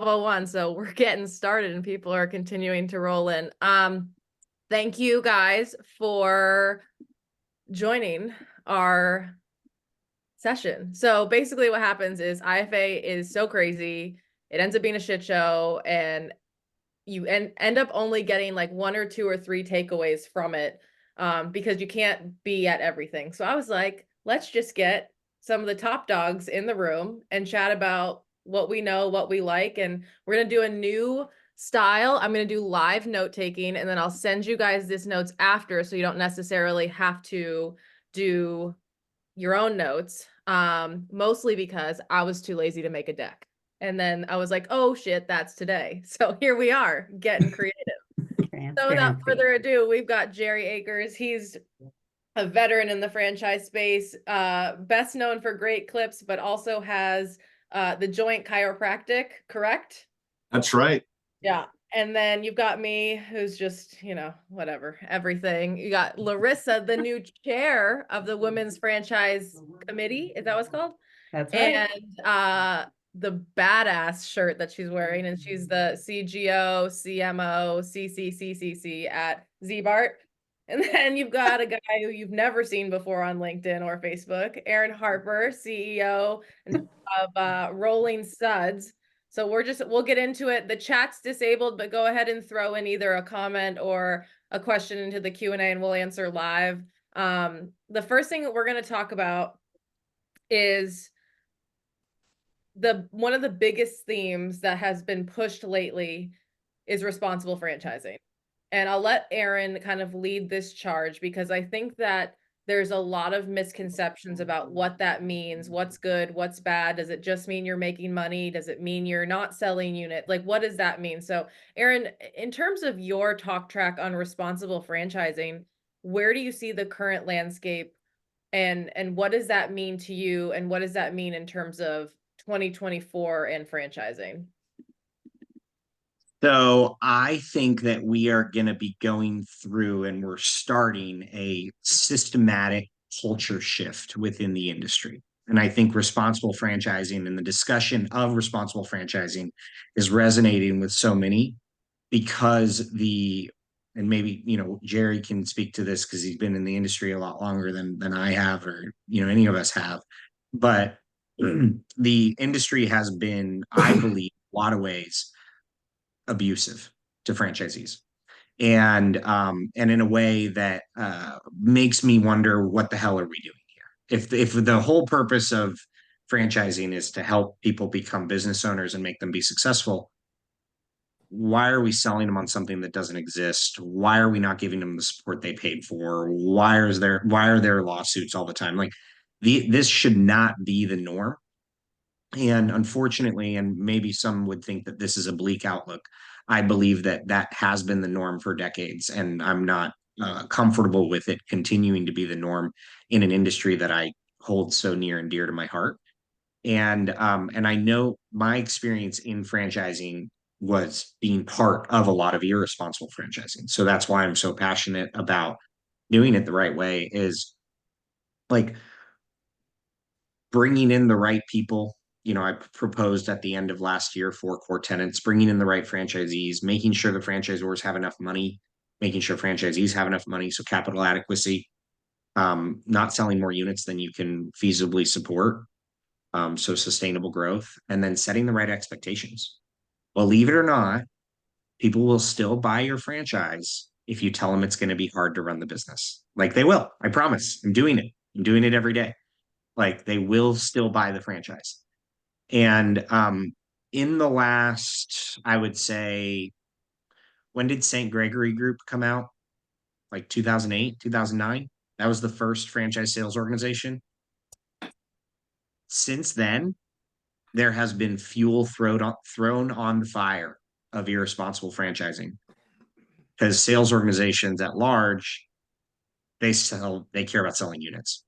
12:01, so we're getting started and people are continuing to roll in. Thank you guys for joining our session. So basically what happens is IFA is so crazy, it ends up being a shit show, and you end up only getting like one or two or three takeaways from it, because you can't be at everything. So I was like, let's just get some of the top dogs in the room and chat about what we know, what we like. And we're going to do a new style. I'm going to do live note taking, and then I'll send you guys this notes after, so you don't necessarily have to do your own notes. Mostly because I was too lazy to make a deck. And then I was like, oh shit, that's today. So here we are getting creative. So without further ado, we've got Jerry Akers. He's a veteran in the franchise space, best known for great clips, but also has the Joint Chiropractic, correct? That's right. Yeah. And then you've got me, who's just, whatever, everything. You got Larissa, the new chair of the Women's Franchise Committee. Is that what it's called? That's right. And the badass shirt that she's wearing, and she's the CGO, CMO, CCCCC at ZBart. And then you've got a guy who you've never seen before on LinkedIn or Facebook, Aaron Harper, CEO of Rolling Suds. So we'll get into it. The chat's disabled, but go ahead and throw in either a comment or a question into the Q&A and we'll answer live. The first thing that we're going to talk about is one of the biggest themes that has been pushed lately is responsible franchising. And I'll let Aaron kind of lead this charge, because I think that there's a lot of misconceptions about what that means, what's good, what's bad. Does it just mean you're making money? Does it mean you're not selling unit? Like, what does that mean? So Aaron, in terms of your talk track on responsible franchising, where do you see the current landscape, and what does that mean to you? And what does that mean in terms of 2024 and franchising? So I think that we are going to be going through and we're starting a systematic culture shift within the industry. And I think responsible franchising and the discussion of responsible franchising is resonating with so many because and maybe, Jerry can speak to this because he's been in the industry a lot longer than I have, or, any of us have. But the industry has been, I believe, a lot of ways abusive to franchisees, and in a way that makes me wonder, what the hell are we doing here? If the whole purpose of franchising is to help people become business owners and make them be successful, why are we selling them on something that doesn't exist? Why are we not giving them the support they paid for? Why are there lawsuits all the time? Like, this should not be the norm. And unfortunately, and maybe some would think that this is a bleak outlook, I believe that that has been the norm for decades, and I'm not comfortable with it continuing to be the norm in an industry that I hold so near and dear to my heart. And I know my experience in franchising was being part of a lot of irresponsible franchising. So that's why I'm so passionate about doing it the right way, is like bringing in the right people. I proposed at the end of last year 4 core tenants: bringing in the right franchisees, making sure the franchisors have enough money, making sure franchisees have enough money. So capital adequacy, not selling more units than you can feasibly support. So sustainable growth, and then setting the right expectations. Believe it or not, people will still buy your franchise if you tell them it's going to be hard to run the business. Like, they will. I promise. I'm doing it. I'm doing it every day. Like, they will still buy the franchise. And in the last, I would say, when did St. Gregory Group come out? Like 2008, 2009. That was the first franchise sales organization. Since then, there has been fuel thrown on the fire of irresponsible franchising, because sales organizations at large, they care about selling units.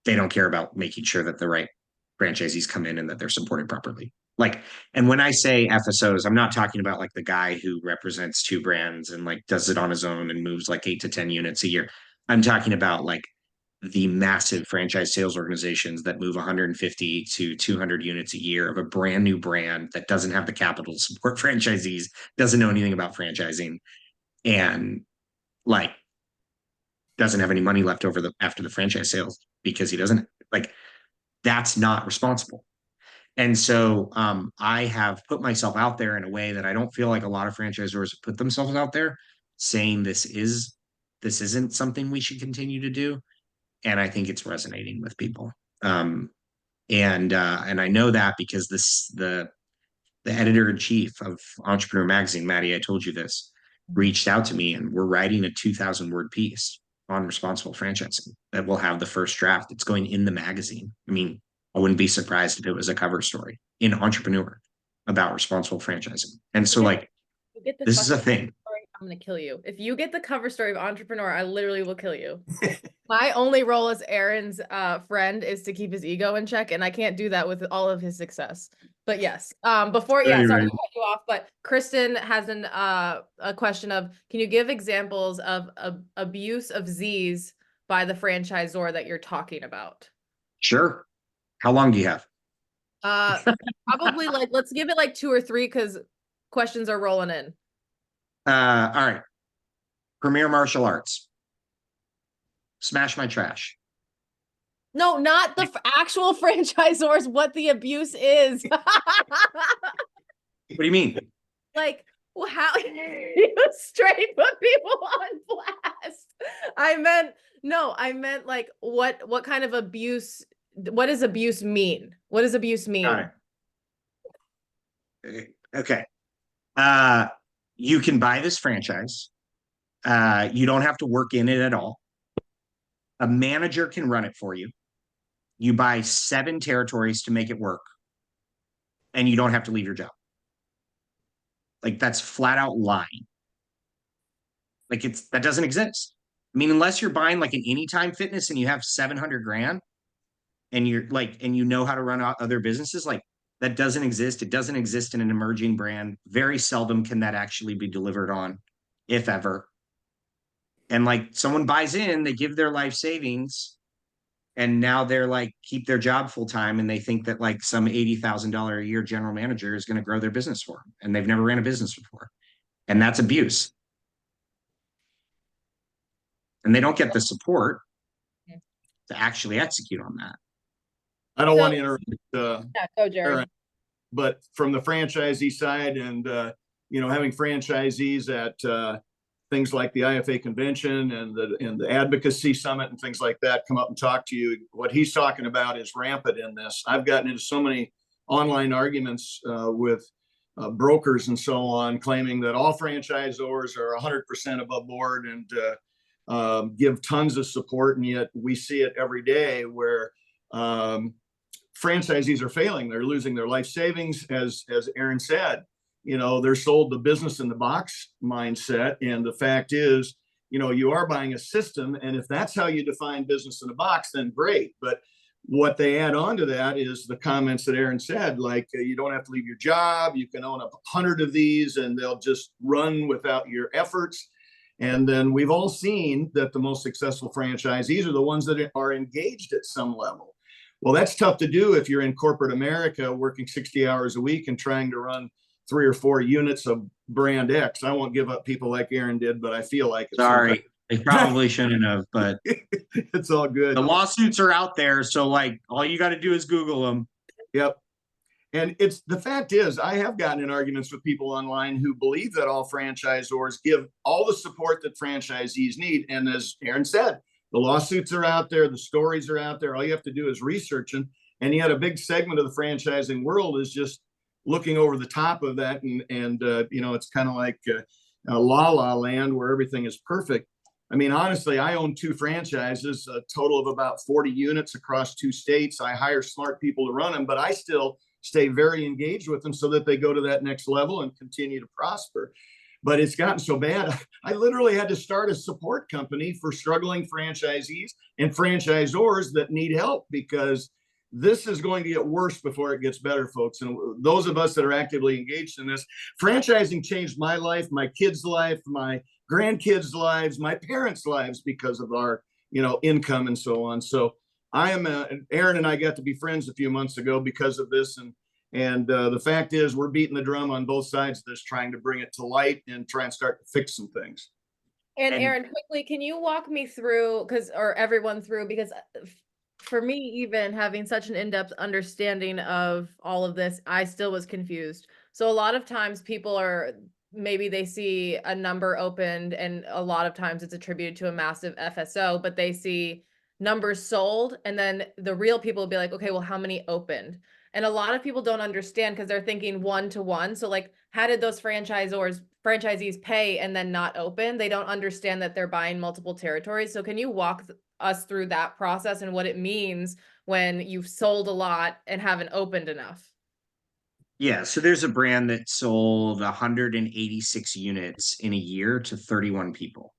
They don't care about making sure that the right franchisees come in and that they're supported properly. Like, and when I say FSOs, I'm not talking about like the guy who represents 2 brands and like does it on his own and moves like 8 to 10 units a year. I'm talking about like the massive franchise sales organizations that move 150 to 200 units a year of a brand new brand that doesn't have the capital to support franchisees, doesn't know anything about franchising, and like doesn't have any money left over after the franchise sales because he doesn't like that's not responsible. And so I have put myself out there in a way that I don't feel like a lot of franchisors have put themselves out there, saying this isn't something we should continue to do. And I think it's resonating with people. And I know that because the editor-in-chief of Entrepreneur Magazine, Maddie, I told you this, reached out to me, and we're writing a 2,000-word piece on responsible franchising that will have the first draft. It's going in the magazine. I mean, I wouldn't be surprised if it was a cover story in Entrepreneur about responsible franchising. And so, like, this is a thing. I'm going to kill you. If you get the cover story of Entrepreneur, I literally will kill you. My only role as Aaron's friend is to keep his ego in check, and I can't do that with all of his success. But yes, sorry to cut you off, but Kristen has a question of, can you give examples of abuse of Z's by the franchisor that you're talking about? Sure. How long do you have? Probably like, let's give it like 2 or 3 because questions are rolling in. All right. Premier Martial Arts. Smash My Trash. No, not the actual franchisors, what the abuse is. What do you mean? Like, well, how you straight put people on blast? I meant like what kind of abuse, what does abuse mean? What does abuse mean? Okay. You can buy this franchise. You don't have to work in it at all. A manager can run it for you. You buy 7 territories to make it work, and you don't have to leave your job. Like, that's flat out lying. Like, that doesn't exist. I mean, unless you're buying like an Anytime Fitness and you have 700 grand and you're like, and you know how to run other businesses, like that doesn't exist. It doesn't exist in an emerging brand. Very seldom can that actually be delivered on, if ever. And like, someone buys in, they give their life savings, and now they're like, keep their job full time, and they think that like some $80,000 a year general manager is going to grow their business for them, and they've never ran a business before, and that's abuse. And they don't get the support to actually execute on that. I don't want to interrupt. Go, Jerry. But from the franchisee side, and having franchisees at things like the IFA Convention and the Advocacy Summit and things like that come up and talk to you, what he's talking about is rampant in this. I've gotten into so many online arguments with brokers and so on, claiming that all franchisors are 100% above board and give tons of support, and yet we see it every day where franchisees are failing. They're losing their life savings, as Aaron said. They're sold the business in the box mindset. And the fact is, you are buying a system. And if that's how you define business in a box, then great. But what they add on to that is the comments that Aaron said, like you don't have to leave your job. You can own 100 of these and they'll just run without your efforts. And then we've all seen that the most successful franchisees are the ones that are engaged at some level. Well, that's tough to do if you're in corporate America working 60 hours a week and trying to run 3 or 4 units of brand X. I won't give up people like Aaron did, but I feel like it's sorry. They probably shouldn't have, but it's all good. The lawsuits are out there, so like all you got to do is Google them. Yep. And the fact is, I have gotten in arguments with people online who believe that all franchisors give all the support that franchisees need. And as Aaron said, the lawsuits are out there, the stories are out there. All you have to do is research them. And yet a big segment of the franchising world is just looking over the top of that. And it's kind of like la la land where everything is perfect. I mean, honestly, I own 2 franchises, a total of about 40 units across 2 states. I hire smart people to run them, but I still stay very engaged with them so that they go to that next level and continue to prosper. But it's gotten so bad, I literally had to start a support company for struggling franchisees and franchisors that need help, because this is going to get worse before it gets better, folks. And those of us that are actively engaged in this, franchising changed my life, my kids' life, my grandkids' lives, my parents' lives because of our income and so on. So I am Aaron and I got to be friends a few months ago because of this, and the fact is we're beating the drum on both sides of this, trying to bring it to light and try and start to fix some things. And And- Aaron, quickly, can you walk me through, or everyone through, because for me, even having such an in-depth understanding of all of this, I still was confused. So a lot of times people maybe they see a number opened, and a lot of times it's attributed to a massive FSO, but they see numbers sold, and then the real people will be like, okay, well, how many opened? And a lot of people don't understand because they're thinking 1-to-1. So like, how did those franchisees pay and then not open? They don't understand that they're buying multiple territories. So can you walk us through that process and what it means when you've sold a lot and haven't opened enough? Yeah, so there's a brand that sold 186 units in a year to 31 people.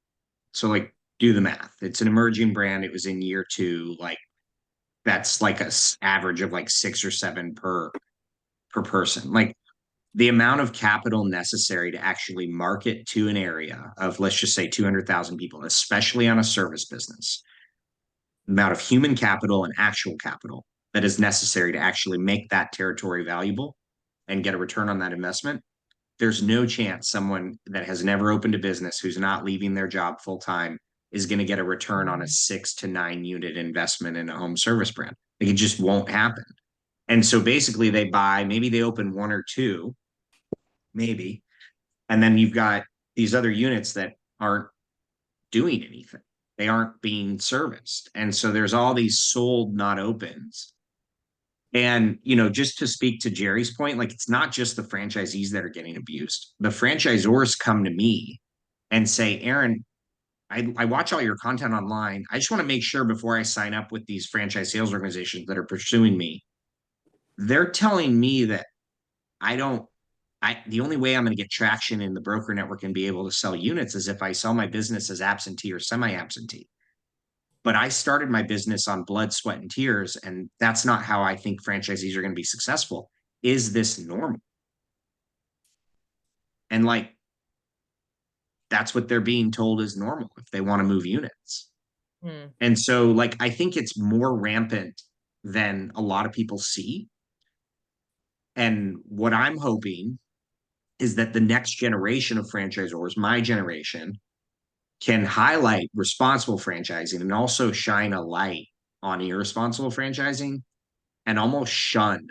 So like do the math. It's an emerging brand. It was in year 2. Like that's like a average of like 6 or 7 per person. Like the amount of capital necessary to actually market to an area of, let's just say, 200,000 people, especially on a service business, the amount of human capital and actual capital that is necessary to actually make that territory valuable and get a return on that investment. There's no chance someone that has never opened a business, who's not leaving their job full time, is going to get a return on a 6 to 9 unit investment in a home service brand. Like it just won't happen. And so basically maybe they open 1 or 2, maybe, and then you've got these other units that aren't doing anything. They aren't being serviced. And so there's all these sold, not opens. And, just to speak to Jerry's point, like it's not just the franchisees that are getting abused. The franchisors come to me and say, Aaron, I watch all your content online. I just want to make sure before I sign up with these franchise sales organizations that are pursuing me, they're telling me that the only way I'm going to get traction in the broker network and be able to sell units is if I sell my business as absentee or semi-absentee. But I started my business on blood, sweat, and tears, and that's not how I think franchisees are going to be successful. Is this normal? And like, that's what they're being told is normal if they want to move units. And so, like, I think it's more rampant than a lot of people see. And what I'm hoping is that the next generation of franchisors, my generation, can highlight responsible franchising and also shine a light on irresponsible franchising and almost shun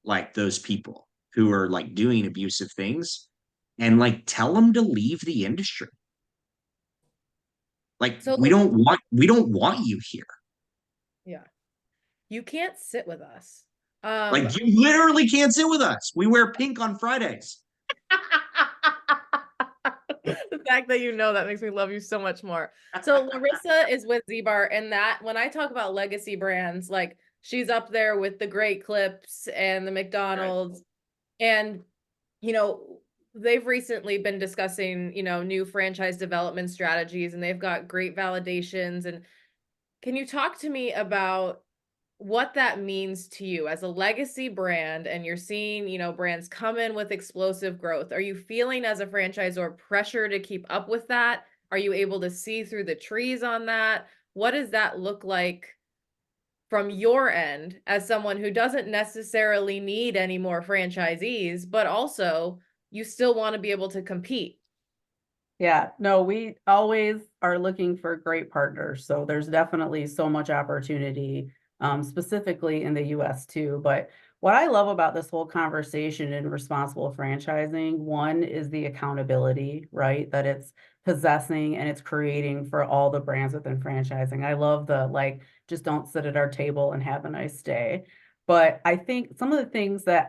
like those people who are like doing abusive things and like tell them to leave the industry. Like So we don't want you here. yeah, you can't sit with us. Like you literally can't sit with us. We wear pink on Fridays. The fact that that makes me love you so much more. So Larissa is with Z-Bar, and that when I talk about legacy brands, like she's up there with the Great Clips and the McDonald's, and they've recently been discussing new franchise development strategies, and they've got great validations. And can you talk to me about what that means to you as a legacy brand, and you're seeing, brands come in with explosive growth? Are you feeling as a franchisor pressure to keep up with that? Are you able to see through the trees on that? What does that look like from your end as someone who doesn't necessarily need any more franchisees, but also you still want to be able to compete? Yeah, no, we always are looking for great partners. So there's definitely so much opportunity, specifically in the US too. But what I love about this whole conversation in responsible franchising, one is the accountability, right? That it's possessing and it's creating for all the brands within franchising. I love the just don't sit at our table and have a nice day. But I think some of the things that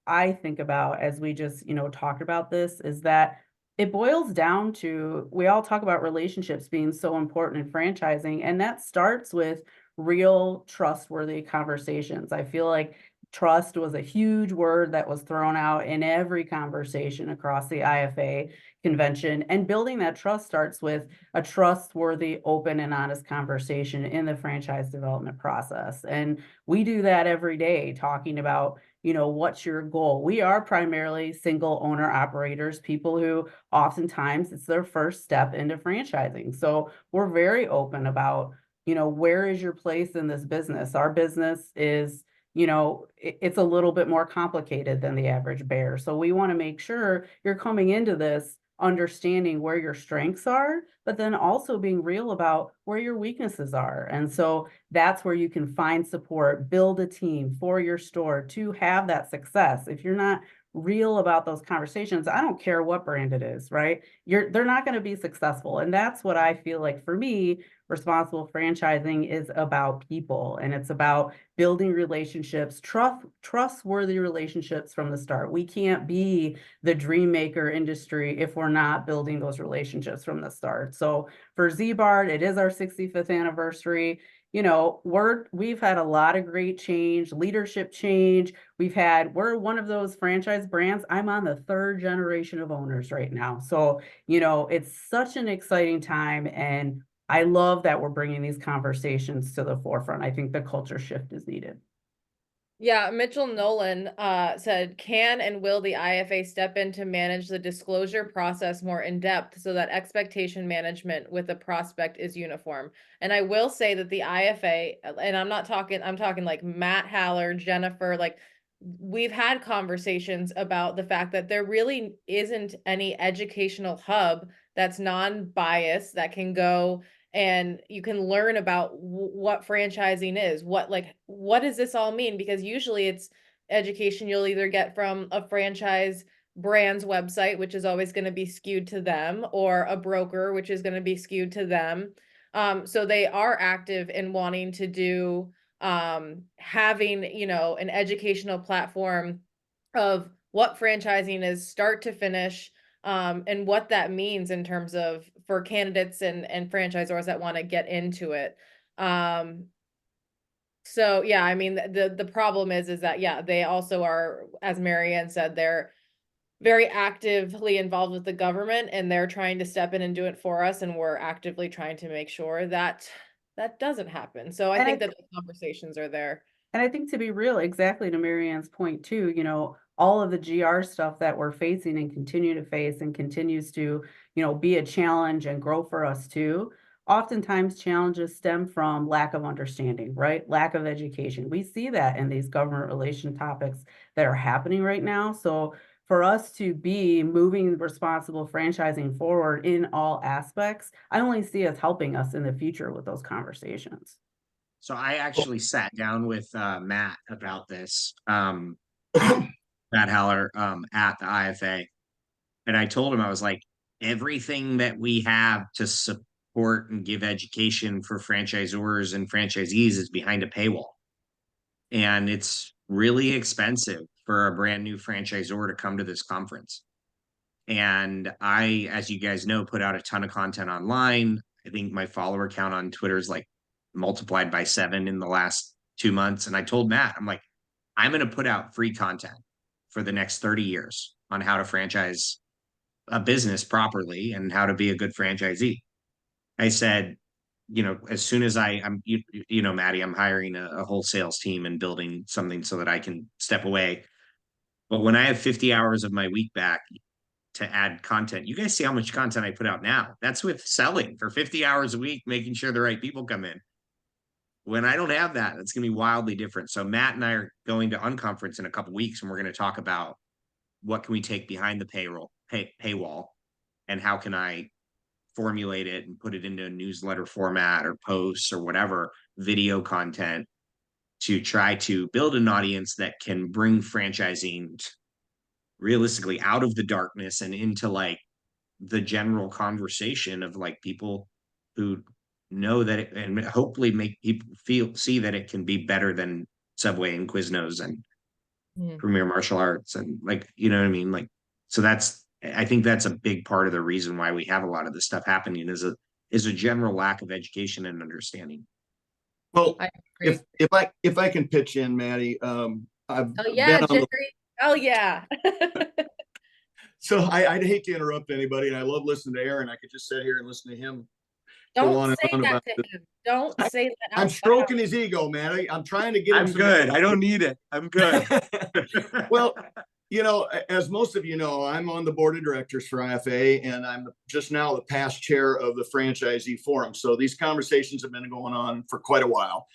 I think about as we just, talked about this is that it boils down to, we all talk about relationships being so important in franchising, and that starts with real trustworthy conversations. I feel like trust was a huge word that was thrown out in every conversation across the IFA convention, and building that trust starts with a trustworthy, open, and honest conversation in the franchise development process. And we do that every day, talking about what's your goal? We are primarily single owner operators, people who oftentimes it's their first step into franchising. So we're very open about, where is your place in this business? Our business is, it's a little bit more complicated than the average bear. So we want to make sure you're coming into this understanding where your strengths are, but then also being real about where your weaknesses are. And so that's where you can find support, build a team for your store to have that success. If you're not real about those conversations, I don't care what brand it is, right? They're not going to be successful. And that's what I feel like for me, responsible franchising is about people, and it's about building relationships, trustworthy relationships from the start. We can't be the dream maker industry if we're not building those relationships from the start. So for Z-Bard, it is our 65th anniversary. We've had a lot of great change, leadership change. We're one of those franchise brands. I'm on the 3rd generation of owners right now. So, it's such an exciting time, and I love that we're bringing these conversations to the forefront. I think the culture shift is needed. Yeah, Mitchell Nolan said, can and will the IFA step in to manage the disclosure process more in depth so that expectation management with the prospect is uniform? And I will say that the IFA, and I'm talking like Matt Haller, Jennifer, like we've had conversations about the fact that there really isn't any educational hub that's non-biased that can go and you can learn about what franchising is, what does this all mean? Because usually it's education you'll either get from a franchise brand's website, which is always going to be skewed to them, or a broker, which is going to be skewed to them. So they are active in wanting to do having, an educational platform of what franchising is start to finish, and what that means in terms of for candidates and franchisors that want to get into it. So yeah, I mean, the problem is that, yeah, they also are, as Marianne said, they're very actively involved with the government, and they're trying to step in and do it for us. And we're actively trying to make sure that that doesn't happen. So I think that the conversations are there. And I think to be real, exactly to Marianne's point too, all of the GR stuff that we're facing and continue to face and continues to, be a challenge and grow for us too. Oftentimes challenges stem from lack of understanding, right? Lack of education. We see that in these government relation topics that are happening right now. So for us to be moving responsible franchising forward in all aspects, I only see us helping us in the future with those conversations. So I actually sat down with Matt about this, Matt Haller, at the IFA, and I told him, I was like, everything that we have to support and give education for franchisors and franchisees is behind a paywall, and it's really expensive for a brand new franchisor to come to this conference. And I, as you guys know, put out a ton of content online. I think my follower count on Twitter is like multiplied by 7 in the last 2 months. And I told Matt, I'm like, I'm going to put out free content for the next 30 years on how to franchise a business properly and how to be a good franchisee. I said, as soon as I'm, Maddie, I'm hiring a whole sales team and building something so that I can step away. But when I have 50 hours of my week back to add content, you guys see how much content I put out now. That's with selling for 50 hours a week, making sure the right people come in. When I don't have that, it's going to be wildly different. So Matt and I are going to Unconference in a couple of weeks, and we're going to talk about what can we take behind the paywall, and how can I formulate it and put it into a newsletter format or posts or whatever, video content, to try to build an audience that can bring franchising realistically out of the darkness and into like the general conversation of like people who know that it, and hopefully make people see that it can be better than Subway and Quiznos and Premier Martial Arts, and like, you know what I mean? Like, so I think that's a big part of the reason why we have a lot of this stuff happening is a general lack of education and understanding. Well, if I can pitch in, Maddie, I've been on Oh yeah. So I'd hate to interrupt anybody, and I love listening to Aaron. I could just sit here and listen to him go Don't on and say on that about to this. him. Don't say that I'm out stroking his ego, man. I'm trying to get him I'm some. good. I don't need it. I'm good. Well, as most of you know, I'm on the board of directors for IFA, and I'm just now the past chair of the franchisee forum. So these conversations have been going on for quite a while.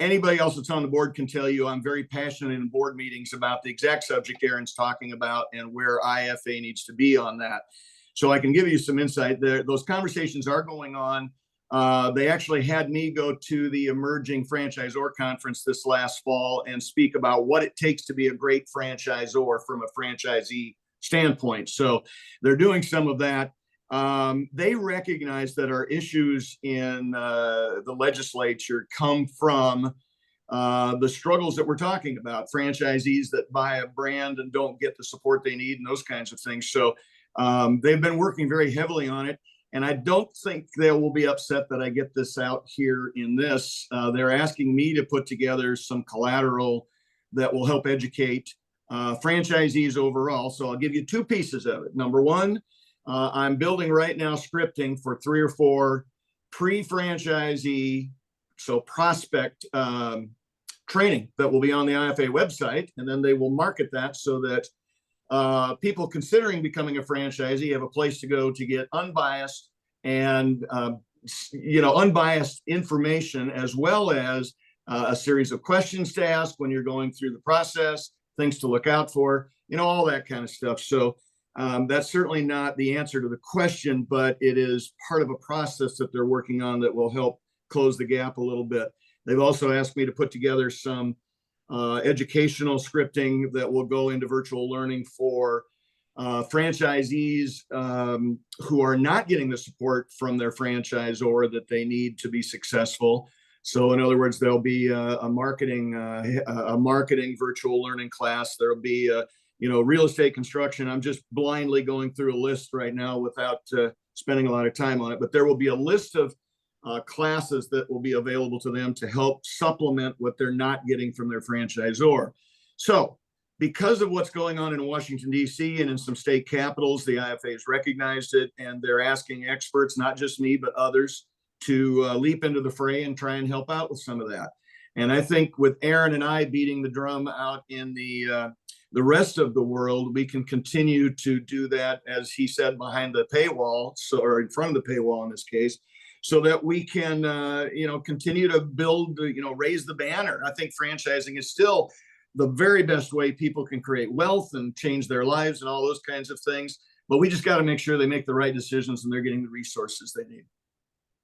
Anybody else that's on the board can tell you I'm very passionate in board meetings about the exact subject Aaron's talking about and where IFA needs to be on that. So I can give you some insight there. Those conversations are going on. They actually had me go to the Emerging Franchisor Conference this last fall and speak about what it takes to be a great franchisor from a franchisee standpoint. So they're doing some of that. They recognize that our issues in the legislature come from the struggles that we're talking about, franchisees that buy a brand and don't get the support they need and those kinds of things. So they've been working very heavily on it. And I don't think they will be upset that I get this out here in this. They're asking me to put together some collateral that will help educate franchisees overall. So I'll give you two pieces of it. Number one, I'm building right now scripting for 3 or 4 pre-franchisee, so prospect training that will be on the IFA website. And then they will market that so that people considering becoming a franchisee have a place to go to get unbiased and unbiased information, as well as a series of questions to ask when you're going through the process, things to look out for, all that kind of stuff. So that's certainly not the answer to the question, but it is part of a process that they're working on that will help close the gap a little bit. They've also asked me to put together some educational scripting that will go into virtual learning for franchisees who are not getting the support from their franchisor that they need to be successful. So in other words, there'll be a marketing virtual learning class. There'll be real estate construction. I'm just blindly going through a list right now without spending a lot of time on it, but there will be a list of classes that will be available to them to help supplement what they're not getting from their franchisor. So because of what's going on in Washington, D.C. and in some state capitals, the IFA has recognized it, and they're asking experts, not just me, but others, to leap into the fray and try and help out with some of that. And I think with Aaron and I beating the drum out in the rest of the world, we can continue to do that, as he said, behind the paywall, or in front of the paywall in this case, so that we can, continue to build, raise the banner. I think franchising is still the very best way people can create wealth and change their lives and all those kinds of things. But we just got to make sure they make the right decisions and they're getting the resources they need.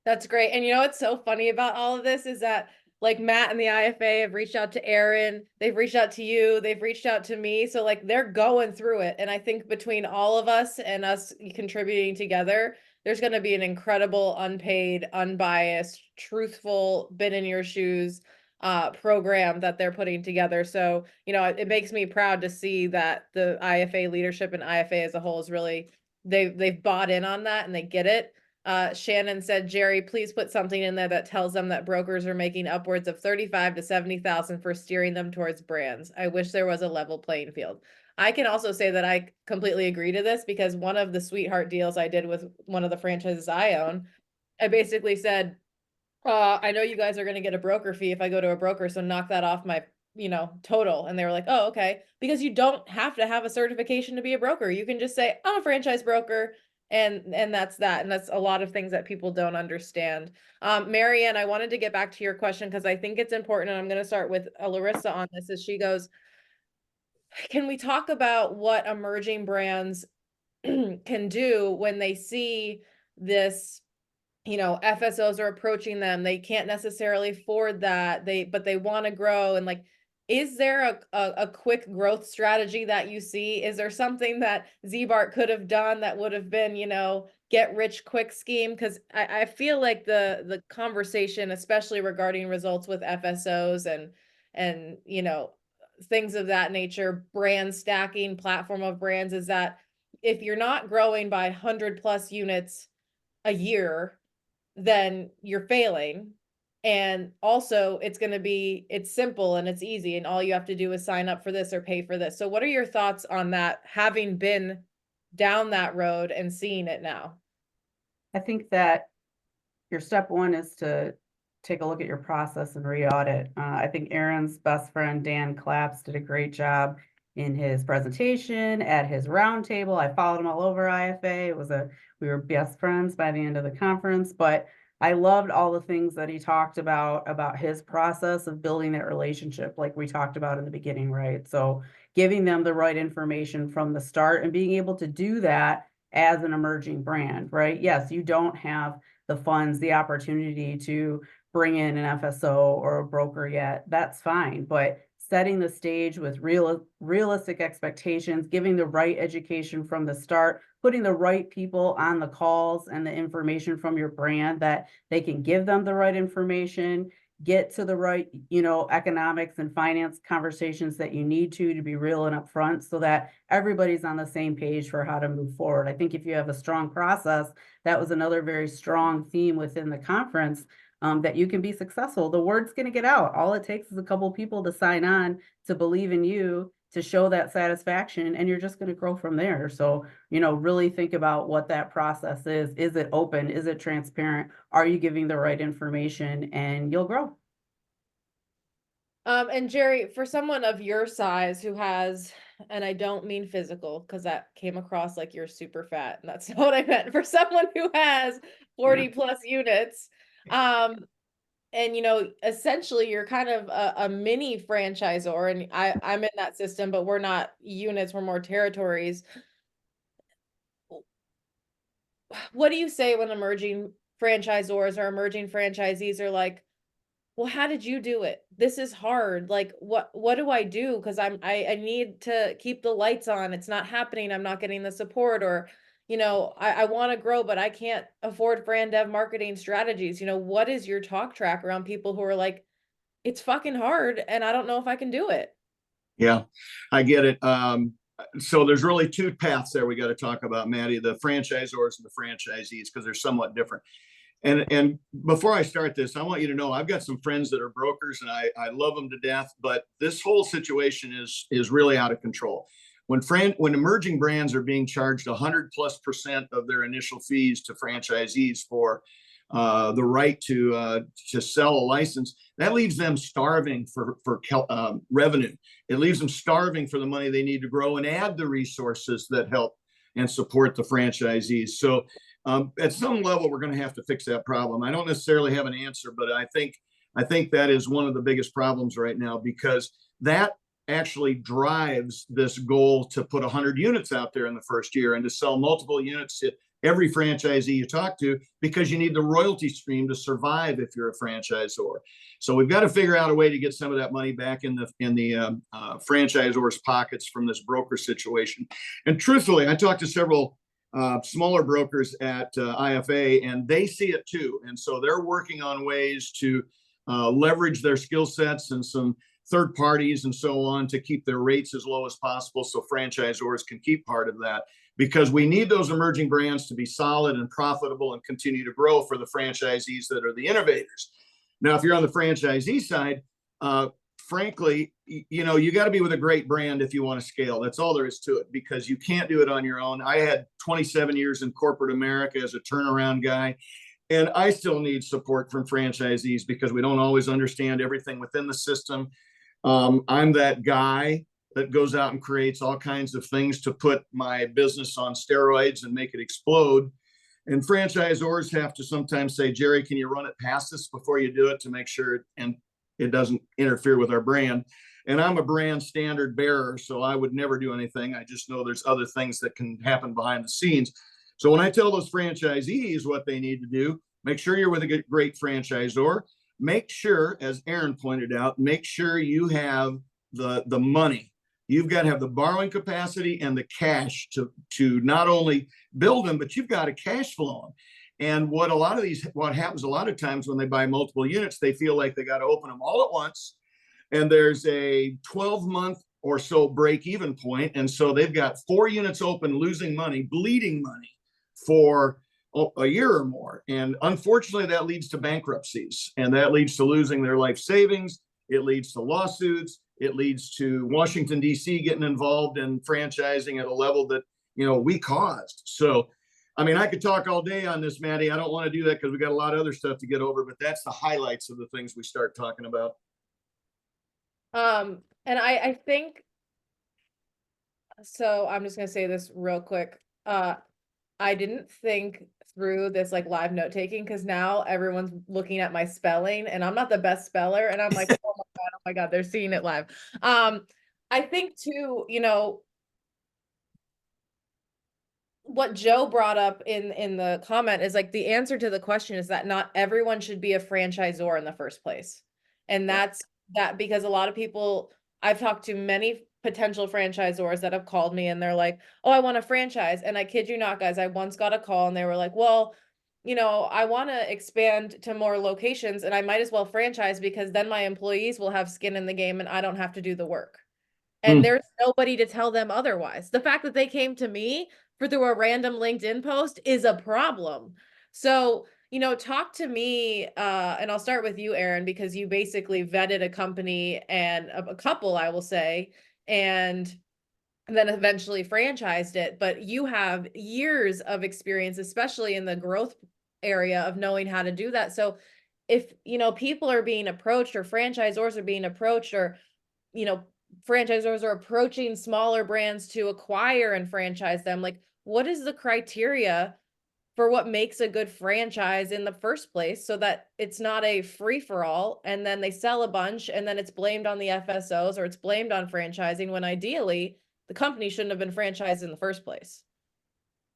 That's great. And what's so funny about all of this is that like Matt and the IFA have reached out to Aaron, they've reached out to you, they've reached out to me. So like they're going through it. And I think between all of us and us contributing together, there's going to be an incredible, unpaid, unbiased, truthful, been in your shoes program that they're putting together. So, it makes me proud to see that the IFA leadership and IFA as a whole is really, they've bought in on that and they get it. Shannon said, Jerry, please put something in there that tells them that brokers are making upwards of 35 to 70,000 for steering them towards brands. I wish there was a level playing field. I can also say that I completely agree to this, because one of the sweetheart deals I did with one of the franchises I own, I basically said, I know you guys are going to get a broker fee if I go to a broker, so knock that off my, total. And they were like, oh, okay. Because you don't have to have a certification to be a broker. You can just say, I'm a franchise broker. And that's that. And that's a lot of things that people don't understand. Marianne, I wanted to get back to your question because I think it's important. And I'm going to start with Larissa on this, as she goes, can we talk about what emerging brands can do when they see this, FSOs are approaching them, they can't necessarily afford that, but they want to grow, and like, is there a quick growth strategy that you see? Is there something that ZBART could have done that would have been, get rich quick scheme? Because I feel like the conversation, especially regarding results with FSOs and things of that nature, brand stacking, platform of brands, is that if you're not growing by 100+ units a year, then you're failing. And also it's simple and it's easy, and all you have to do is sign up for this or pay for this. So what are your thoughts on that, having been down that road and seeing it now? I think that your step one is to take a look at your process and re-audit. I think Aaron's best friend, Dan Claps, did a great job in his presentation at his roundtable. I followed him all over IFA. We were best friends by the end of the conference, but I loved all the things that he talked about his process of building that relationship, like we talked about in the beginning, right? So giving them the right information from the start and being able to do that as an emerging brand, right? Yes, you don't have the funds, the opportunity to bring in an FSO or a broker yet. That's fine, but setting the stage with realistic expectations, giving the right education from the start, putting the right people on the calls and the information from your brand that they can give them the right information, get to the right, economics and finance conversations that you need to be real and upfront so that everybody's on the same page for how to move forward. I think if you have a strong process, that was another very strong theme within the conference, that you can be successful. The word's going to get out. All it takes is a couple of people to sign on, to believe in you, to show that satisfaction, and you're just going to grow from there. So, really think about what that process is. Is it open? Is it transparent? Are you giving the right information? And you'll grow. And Jerry, for someone of your size who has, and I don't mean physical, because that came across like you're super fat, and that's not what I meant. For someone who has 40 plus units, and essentially you're kind of a mini franchisor, and I'm in that system, but we're not units, we're more territories. What do you say when emerging franchisors or emerging franchisees are like, well, how did you do it? This is hard. Like, what do I do? Because I need to keep the lights on. It's not happening. I'm not getting the support, or, I want to grow, but I can't afford brand dev marketing strategies. What is your talk track around people who are like, it's fucking hard and I don't know if I can do it? Yeah, I get it. So there's really two paths there we got to talk about, Maddie, the franchisors and the franchisees, because they're somewhat different. And before I start this, I want you to know I've got some friends that are brokers, and I love them to death, but this whole situation is really out of control. When emerging brands are being charged 100+% of their initial fees to franchisees for the right to sell a license, that leaves them starving for revenue. It leaves them starving for the money they need to grow and add the resources that help and support the franchisees. So at some level, we're going to have to fix that problem. I don't necessarily have an answer, but I think that is one of the biggest problems right now, because that actually drives this goal to put 100 units out there in the first year and to sell multiple units to every franchisee you talk to, because you need the royalty stream to survive if you're a franchisor. So we've got to figure out a way to get some of that money back in the franchisors' pockets from this broker situation. And truthfully, I talked to several smaller brokers at IFA, and they see it too. And so they're working on ways to leverage their skill sets and some third parties and so on to keep their rates as low as possible so franchisors can keep part of that, because we need those emerging brands to be solid and profitable and continue to grow for the franchisees that are the innovators. Now, if you're on the franchisee side, frankly, you got to be with a great brand if you want to scale. That's all there is to it, because you can't do it on your own. I had 27 years in corporate America as a turnaround guy, and I still need support from franchisees because we don't always understand everything within the system. I'm that guy that goes out and creates all kinds of things to put my business on steroids and make it explode. And franchisors have to sometimes say, Jerry, can you run it past us before you do it to make sure it doesn't interfere with our brand? And I'm a brand standard bearer, so I would never do anything. I just know there's other things that can happen behind the scenes. So when I tell those franchisees what they need to do, make sure you're with a great franchisor. Make sure, as Aaron pointed out, make sure you have the money. You've got to have the borrowing capacity and the cash to not only build them, but you've got to cash flow them. And what happens a lot of times when they buy multiple units, they feel like they got to open them all at once. And there's a 12-month or so break-even point. And so they've got 4 units open, losing money, bleeding money for a year or more. And unfortunately, that leads to bankruptcies, and that leads to losing their life savings. It leads to lawsuits. It leads to Washington, D.C. getting involved in franchising at a level that, we caused. So I mean, I could talk all day on this, Maddie. I don't want to do that because we got a lot of other stuff to get over, but that's the highlights of the things we start talking about. And I think, so I'm just gonna say this real quick. I didn't think through this like live note taking because now everyone's looking at my spelling and I'm not the best speller and I'm like, oh my God, they're seeing it live. I think too, you know, what Joe brought up in the comment is like the answer to the question is that not everyone should be a franchisor in the first place. And that's that because a lot of people, I've talked to many potential franchisors that have called me and they're like, oh, I want a franchise. And I kid you not, guys, I once got a call and they were like, well, you know, I want to expand to more locations and I might as well franchise because then my employees will have skin in the game and I don't have to do the work. And there's nobody to tell them otherwise. The fact that they came to me for through a random LinkedIn post is a problem. So, you know, talk to me, and I'll start with you, Aaron, because you basically vetted a company and a couple, I will say, and then eventually franchised it. But you have years of experience, especially in the growth area of knowing how to do that. So if, you know, people are being approached or franchisors are being approached or, you know, franchisors are approaching smaller brands to acquire and franchise them, like what is the criteria for what makes a good franchise in the first place so that it's not a free-for-all and then they sell a bunch and then it's blamed on the FSOs or it's blamed on franchising when ideally the company shouldn't have been franchised in the first place.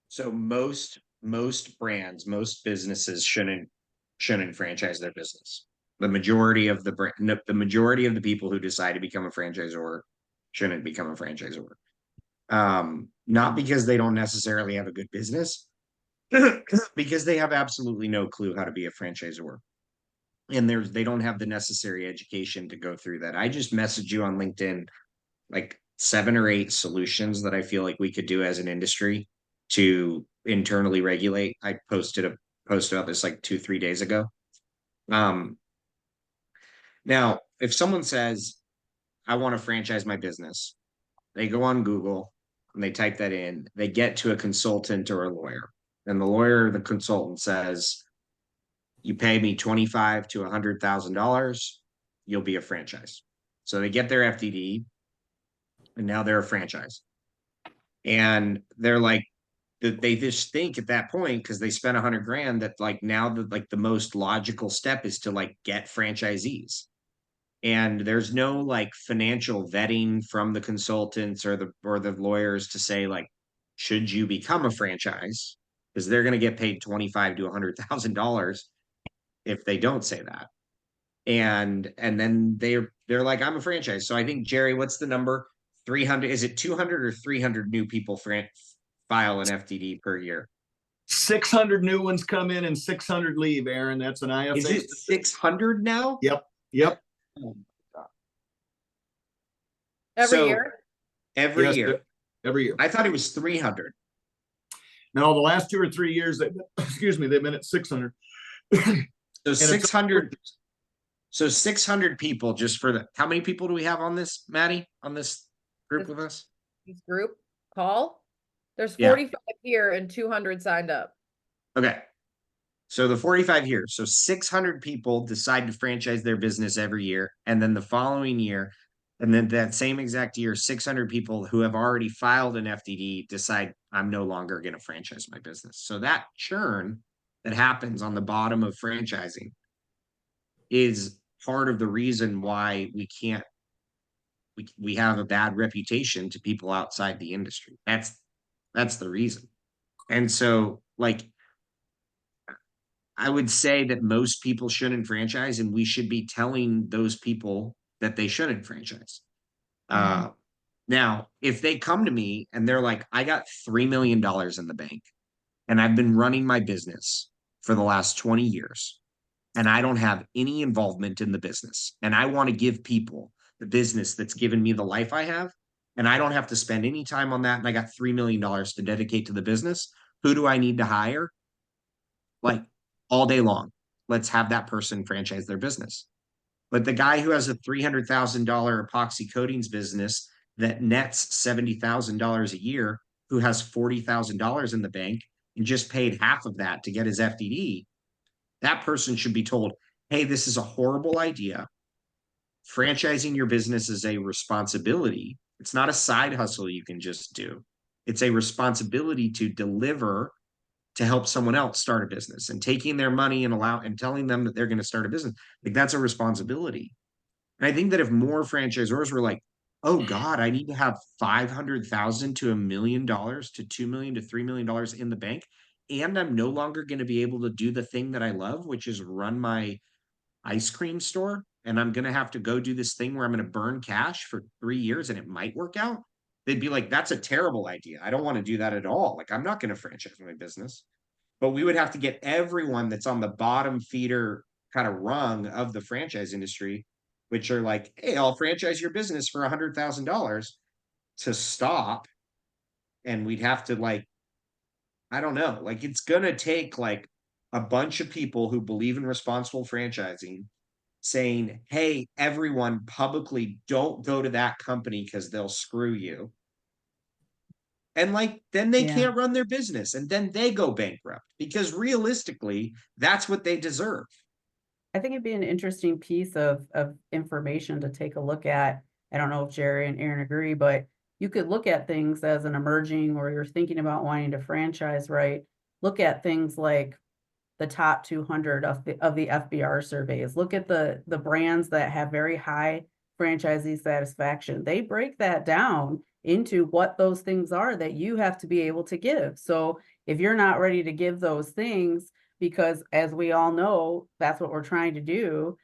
So most brands, most businesses shouldn't franchise their business. The majority of the majority of the people who decide to become a franchisor shouldn't become a franchisor. Not because they don't necessarily have a good business, because they have absolutely no clue how to be a franchisor. And they don't have the necessary education to go through that. I just messaged you on LinkedIn like 7 or 8 solutions that I feel like we could do as an industry to internally regulate. I posted a post about this like 2-3 days ago. Now, if someone says, I want to franchise my business, they go on Google and they type that in, they get to a consultant or a lawyer. And the lawyer or the consultant says, you pay me $25,000 to $100,000, you'll be a franchise. So they get their FDD and now they're a franchise. And they're like, they just think at that point, because they spent $100,000, that like now the most logical step is to like get franchisees. And there's no like financial vetting from the consultants or the lawyers to say like, should you become a franchise? Because they're going to get paid $25,000 to $100,000 if they don't say that. And then they're like, I'm a franchise. So I think, Jerry, what's the number? 300? Is it 200 or 300 new people file an FDD per year? 600 new ones come in and 600 leave, Aaron. That's an IFA. Is it 600 now? Yep. Oh my God. Every year? Every year. Every year. I thought it was 300. No, the last 2 or 3 years, they've been at 600. So 600. So 600 people just for how many people do we have on this, Maddie, on this group with us? This group call? There's 45 here and 200 signed up. Okay. So the 45 here. So 600 people decide to franchise their business every year. And then the following year, and then that same exact year, 600 people who have already filed an FDD decide I'm no longer going to franchise my business. So that churn that happens on the bottom of franchising is part of the reason why we have a bad reputation to people outside the industry. That's the reason. And so like, I would say that most people shouldn't franchise, and we should be telling those people that they shouldn't franchise. Now, if they come to me and they're like, I got $3 million in the bank and I've been running my business for the last 20 years and I don't have any involvement in the business and I want to give people the business that's given me the life I have, and I don't have to spend any time on that, and I got $3 million to dedicate to the business, who do I need to hire? Like, all day long, let's have that person franchise their business. But the guy who has a $300,000 epoxy coatings business that nets $70,000 a year, who has $40,000 in the bank, and just paid half of that to get his FDD, that person should be told, hey, this is a horrible idea. Franchising your business is a responsibility. It's not a side hustle you can just do. It's a responsibility to deliver to help someone else start a business, and taking their money and telling them that they're going to start a business. Like, that's a responsibility. And I think that if more franchisors were like, oh God, I need to have $500,000 to $1 million to $2 million to $3 million in the bank, and I'm no longer going to be able to do the thing that I love, which is run my ice cream store, and I'm going to have to go do this thing where I'm going to burn cash for 3 years and it might work out, they'd be like, that's a terrible idea. I don't want to do that at all. Like, I'm not going to franchise my business. But we would have to get everyone that's on the bottom feeder kind of rung of the franchise industry, which are like, hey, I'll franchise your business for $100,000, to stop. And we'd have to, like, I don't know, like, it's going to take like a bunch of people who believe in responsible franchising saying, hey, everyone, publicly don't go to that company because they'll screw you. And like, then they can't run their business, and then they go bankrupt, because realistically, that's what they deserve. I think it'd be an interesting piece of information to take a look at. I don't know if Jerry and Aaron agree, but you could look at things as an emerging, or you're thinking about wanting to franchise, right? Look at things like the top 200 of the FBR surveys. Look at the brands that have very high franchisee satisfaction. They break that down into what those things are that you have to be able to give. So if you're not ready to give those things, because as we all know, that's what we're trying to do,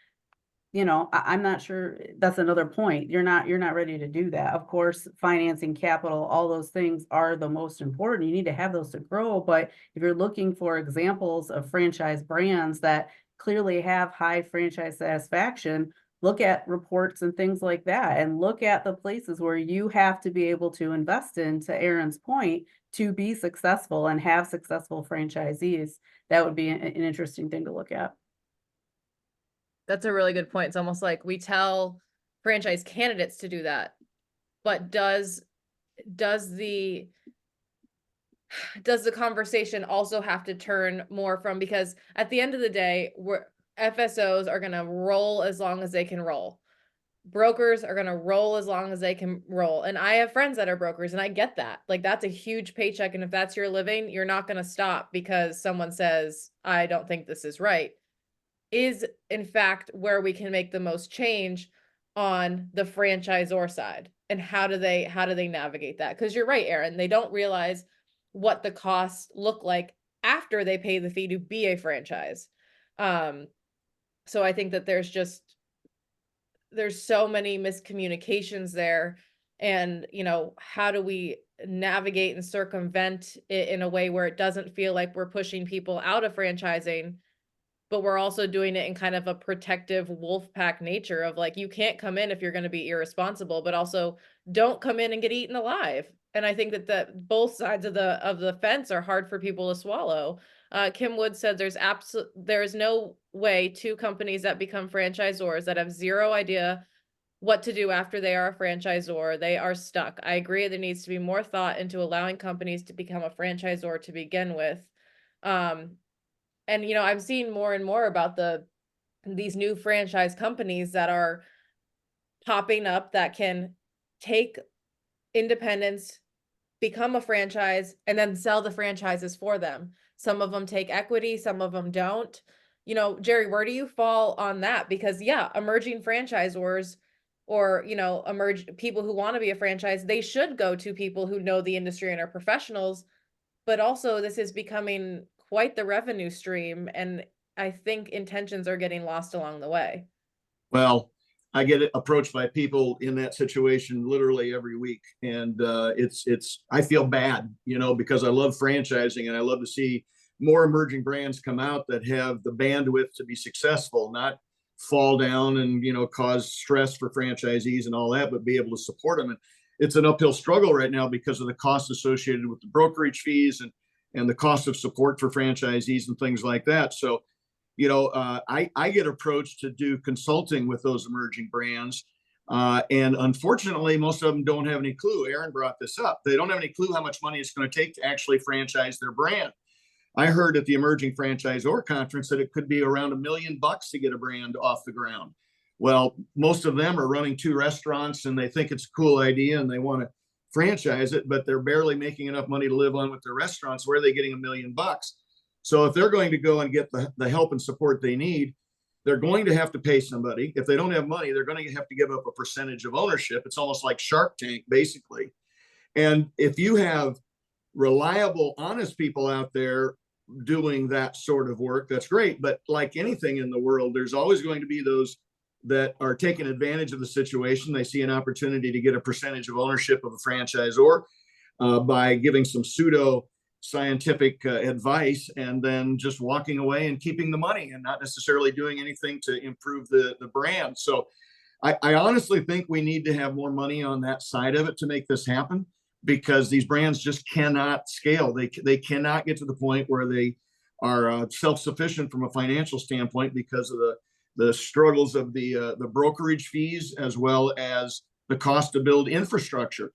you know, I'm not sure. That's another point. You're not ready to do that. Of course, financing, capital, all those things are the most important. You need to have those to grow. But if you're looking for examples of franchise brands that clearly have high franchise satisfaction, look at reports and things like that, and look at the places where you have to be able to invest in, to Aaron's point, to be successful and have successful franchisees. That would be an interesting thing to look at. That's a really good point. It's almost like we tell franchise candidates to do that, but does the conversation also have to turn more from, because at the end of the day, FSOs are going to roll as long as they can roll. Brokers are going to roll as long as they can roll. And I have friends that are brokers, and I get that. Like, that's a huge paycheck. And if that's your living, you're not going to stop because someone says, I don't think this is right. Is in fact where we can make the most change on the franchisor side. And how do they navigate that? Because you're right, Aaron, they don't realize what the costs look like after they pay the fee to be a franchise. So I think that there's so many miscommunications there. And, you know, how do we navigate and circumvent it in a way where it doesn't feel like we're pushing people out of franchising, but we're also doing it in kind of a protective wolf pack nature of like, you can't come in if you're going to be irresponsible, but also don't come in and get eaten alive. And I think that both sides of the fence are hard for people to swallow. Kim Wood said there's no way two companies that become franchisors that have zero idea what to do after they are a franchisor, they are stuck. I agree. There needs to be more thought into allowing companies to become a franchisor to begin with. And, you know, I'm seeing more and more about these new franchise companies that are popping up that can take independents, become a franchise, and then sell the franchises for them. Some of them take equity, some of them don't. You know, Jerry, where do you fall on that? Because yeah, emerging franchisors, or, you know, people who want to be a franchise, they should go to people who know the industry and are professionals. But also this is becoming quite the revenue stream, and I think intentions are getting lost along the way. Well, I get approached by people in that situation literally every week, and I feel bad, you know, because I love franchising and I love to see more emerging brands come out that have the bandwidth to be successful, not fall down and, you know, cause stress for franchisees and all that, but be able to support them. And it's an uphill struggle right now because of the costs associated with the brokerage fees and the cost of support for franchisees and things like that. So, you know, I get approached to do consulting with those emerging brands. And unfortunately, most of them don't have any clue. Aaron brought this up. They don't have any clue how much money it's going to take to actually franchise their brand. I heard at the Emerging Franchisor Conference that it could be around $1 million to get a brand off the ground. Well, most of them are running 2 restaurants and they think it's a cool idea and they want to franchise it, but they're barely making enough money to live on with their restaurants. Where are they getting $1 million? So if they're going to go and get the help and support they need, they're going to have to pay somebody. If they don't have money, they're going to have to give up a percentage of ownership. It's almost like Shark Tank, basically. And if you have reliable, honest people out there doing that sort of work, that's great. But like anything in the world, there's always going to be those that are taking advantage of the situation. They see an opportunity to get a percentage of ownership of a franchisor by giving some pseudo scientific advice and then just walking away and keeping the money and not necessarily doing anything to improve the brand. So I honestly think we need to have more money on that side of it to make this happen, because these brands just cannot scale. They cannot get to the point where they are self-sufficient from a financial standpoint because of the struggles of the brokerage fees, as well as the cost to build infrastructure.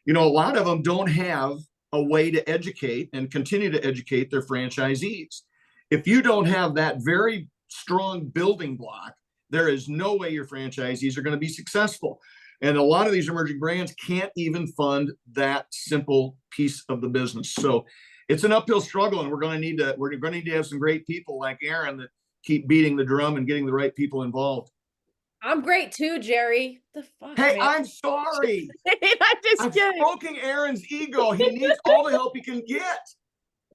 You know, a lot of them don't have a way to educate and continue to educate their franchisees. If you don't have that very strong building block, there is no way your franchisees are going to be successful. And a lot of these emerging brands can't even fund that simple piece of the business. So it's an uphill struggle, and we're going to need to have some great people like Aaron that keep beating the drum and getting the right people involved. I'm great too, Jerry. The fuck, Hey, man? I'm sorry. I'm just I'm kidding. stroking Aaron's ego. He needs all the help he can get.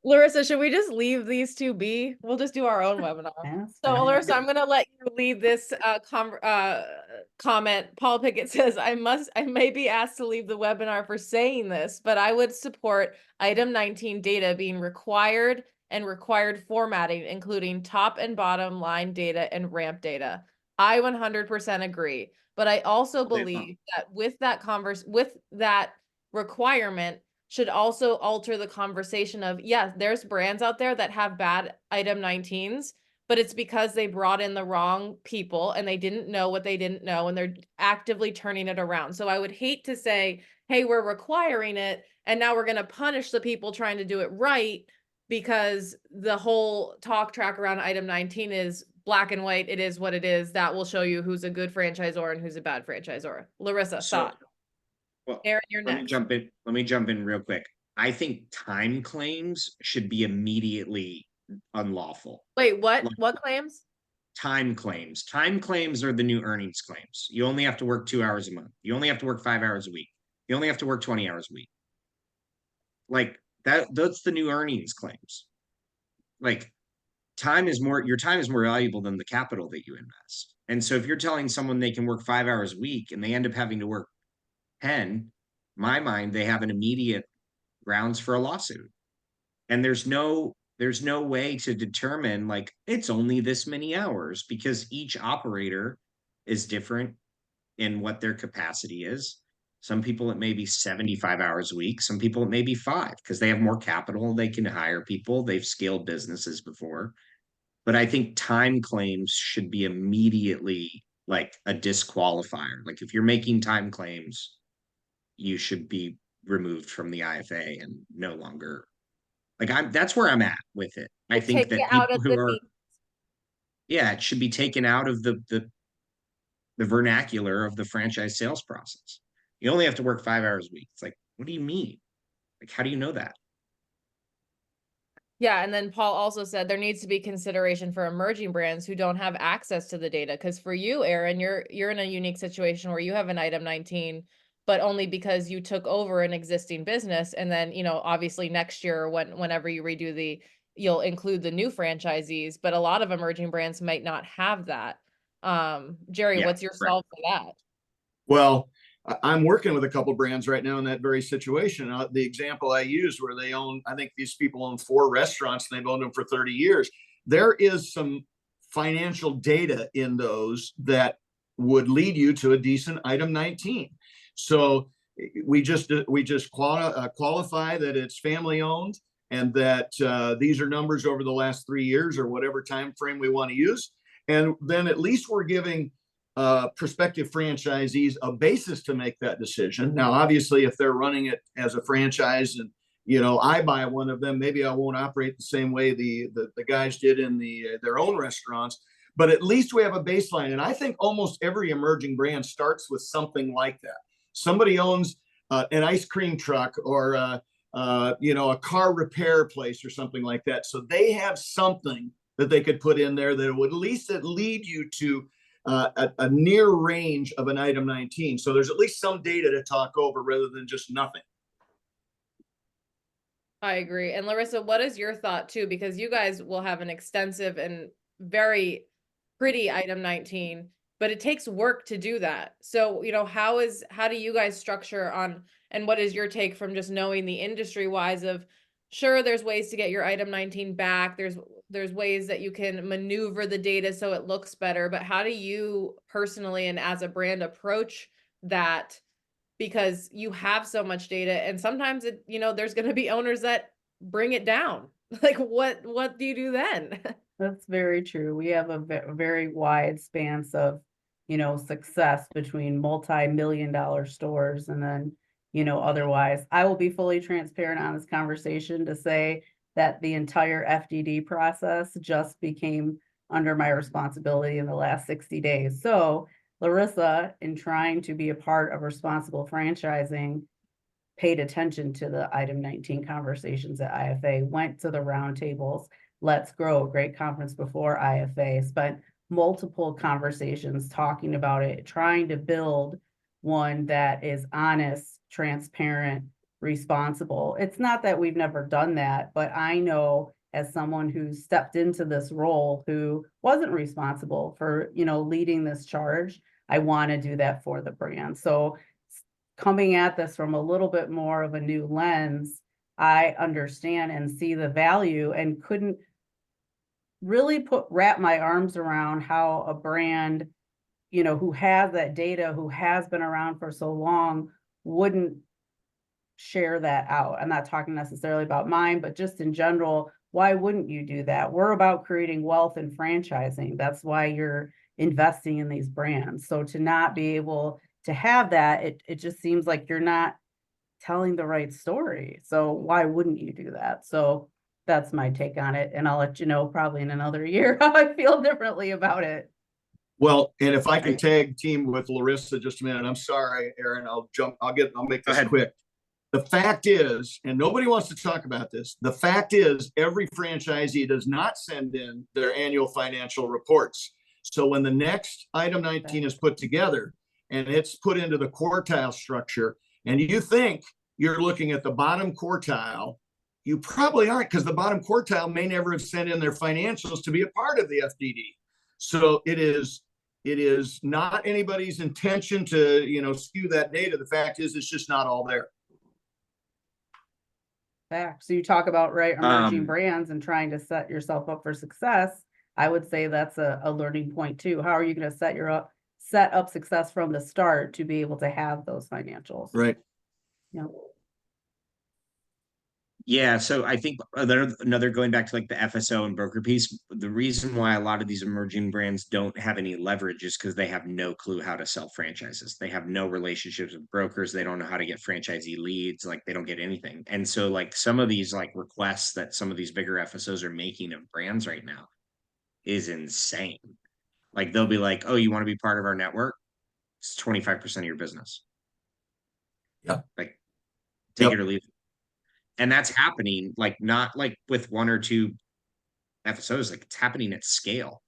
Larissa, should we just leave these two be? We'll just do our own webinar. So Larissa, I'm gonna let you lead this comment. Paul Pickett says, I may be asked to leave the webinar for saying this, but I would support item 19 data being required and required formatting, including top and bottom line data and ramp data. I 100% agree, but I also believe that with that requirement should also alter the conversation of, yeah, there's brands out there that have bad item 19s, but it's because they brought in the wrong people and they didn't know what they didn't know, and they're actively turning it around. So I would hate to say, hey, we're requiring it and now we're going to punish the people trying to do it right, because the whole talk track around item 19 is black and white. It is what it is. That will show you who's a good franchisor and who's a bad franchisor. Larissa, thought. Well, Aaron, you're let next. me jump in real quick. I think time claims should be immediately unlawful. Wait, what claims? Time claims. Time claims are the new earnings claims. You only have to work 2 hours a month. You only have to work 5 hours a week. You only have to work 20 hours a week. Like that's the new earnings claims. Like your time is more valuable than the capital that you invest. And so if you're telling someone they can work 5 hours a week and they end up having to work 10, my mind, they have an immediate grounds for a lawsuit. And there's no way to determine like it's only this many hours, because each operator is different in what their capacity is. Some people it may be 75 hours a week. Some people it may be 5 because they have more capital. They can hire people. They've scaled businesses before. But I think time claims should be immediately like a disqualifier. Like if you're making time claims, you should be removed from the IFA and no longer like that's where I'm at with it. I think that people who are it should be taken out of the vernacular of the franchise sales process. You only have to work 5 hours a week. It's like, what do you mean? Like, how do you know that? Yeah, and then Paul also said there needs to be consideration for emerging brands who don't have access to the data. Because for you, Aaron, you're in a unique situation where you have an item 19, but only because you took over an existing business. And then, obviously next year, whenever you redo you'll include the new franchisees, but a lot of emerging brands might not have that. Jerry, what's your solve for that? Well, I'm working with a couple of brands right now in that very situation. The example I used where I think these people own 4 restaurants and they've owned them for 30 years. There is some financial data in those that would lead you to a decent item 19. So we just qualify that it's family owned and that these are numbers over the last 3 years or whatever time frame we want to use. And then at least we're giving prospective franchisees a basis to make that decision. Now, obviously, if they're running it as a franchise I buy one of them, maybe I won't operate the same way the guys did in their own restaurants, but at least we have a baseline. And I think almost every emerging brand starts with something like that. Somebody owns an ice cream truck or a car repair place or something like that. So they have something that they could put in there that would at least lead you to a near range of an item 19. So there's at least some data to talk over rather than just nothing. I agree. And Larissa, what is your thought too? Because you guys will have an extensive and very pretty item 19, but it takes work to do that. So, how do you guys structure on, and what is your take from just knowing the industry wise of, sure, there's ways to get your item 19 back. There's ways that you can maneuver the data so it looks better, but how do you personally and as a brand approach that? Because you have so much data, and sometimes there's going to be owners that bring it down. Like what do you do then? That's very true. We have a very wide span of, success between multi-million-dollar stores and then, otherwise. I will be fully transparent on this conversation to say that the entire FDD process just became under my responsibility in the last 60 days. So Larissa, in trying to be a part of responsible franchising, paid attention to the item 19 conversations at IFA, went to the roundtables. Let's Grow, a great conference before IFA, spent multiple conversations talking about it, trying to build one that is honest, transparent, responsible. It's not that we've never done that, but I know as someone who stepped into this role who wasn't responsible for, leading this charge, I want to do that for the brand. So coming at this from a little bit more of a new lens, I understand and see the value and couldn't really wrap my arms around how a brand, who has that data, who has been around for so long, wouldn't share that out. I'm not talking necessarily about mine, but just in general, why wouldn't you do that? We're about creating wealth and franchising. That's why you're investing in these brands. So to not be able to have that, it just seems like you're not telling the right story. So why wouldn't you do that? So that's my take on it. And I'll let you know probably in another year how I feel differently about it. Well, and if I can tag team with Larissa just a minute, I'm sorry, Aaron, I'll make this quick. The fact is, and nobody wants to talk about this, the fact is every franchisee does not send in their annual financial reports. So when the next item 19 is put together and it's put into the quartile structure, and you think you're looking at the bottom quartile, you probably aren't, because the bottom quartile may never have sent in their financials to be a part of the FDD. So it is not anybody's intention to, skew that data. The fact is, it's just not all there. So you talk about emerging brands and trying to set yourself up for success. I would say that's a learning point too. How are you going to set up success from the start to be able to have those financials? Right. Yeah, so I think another going back to like the FSO and broker piece, the reason why a lot of these emerging brands don't have any leverage is because they have no clue how to sell franchises. They have no relationships with brokers. They don't know how to get franchisee leads. Like they don't get anything. And so like some of these like requests that some of these bigger FSOs are making of brands right now is insane. Like they'll be like, oh, you want to be part of our network? It's 25% of your business. Yep. Like take it or leave it. And that's happening, like not like with one or two FSOs, like it's happening at scale.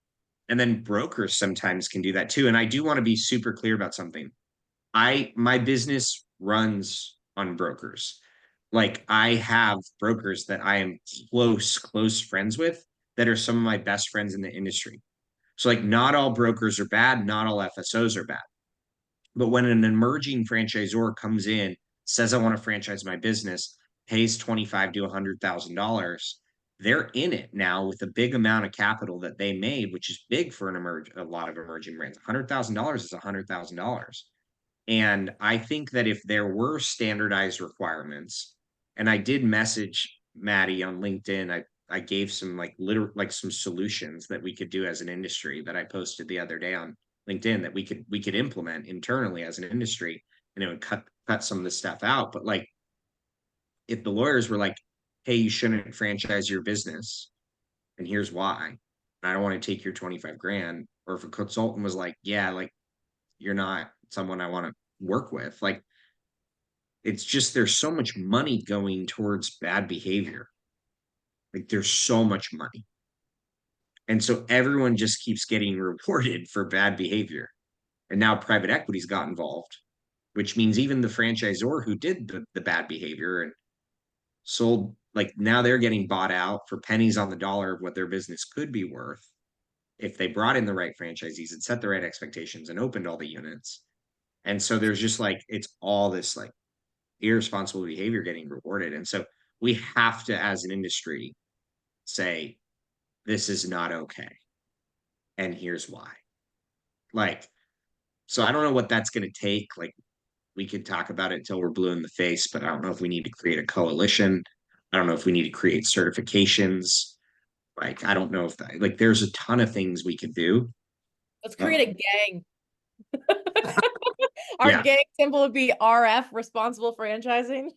And then brokers sometimes can do that too. And I do want to be super clear about something. My business runs on brokers. Like I have brokers that I am close friends with that are some of my best friends in the industry. So like not all brokers are bad, not all FSOs are bad. But when an emerging franchisor comes in, says I want to franchise my business, pays $25,000 to $100,000, they're in it now with a big amount of capital that they made, which is big for a lot of emerging brands. $100,000 is $100,000. And I think that if there were standardized requirements, and I did message Maddie on LinkedIn, I gave some like some solutions that we could do as an industry that I posted the other day on LinkedIn that we could implement internally as an industry, and it would cut some of this stuff out. But like if the lawyers were like, hey, you shouldn't franchise your business, and here's why, I don't want to take your 25 grand, or if a consultant was like, yeah, like you're not someone I want to work with, like it's just there's so much money going towards bad behavior. Like there's so much money. And so everyone just keeps getting rewarded for bad behavior. And now private equity's got involved, which means even the franchisor who did the bad behavior and sold, like now they're getting bought out for pennies on the dollar of what their business could be worth if they brought in the right franchisees and set the right expectations and opened all the units. And so there's just like, it's all this like irresponsible behavior getting rewarded. And so we have to, as an industry, say, this is not okay. And here's why. Like, so I don't know what that's going to take. Like, we could talk about it until we're blue in the face, but I don't know if we need to create a coalition. I don't know if we need to create certifications. Like, I don't know if that, like, there's a ton of things we could do. Let's create a gang. Our Yeah. gang symbol would be RF, responsible franchising.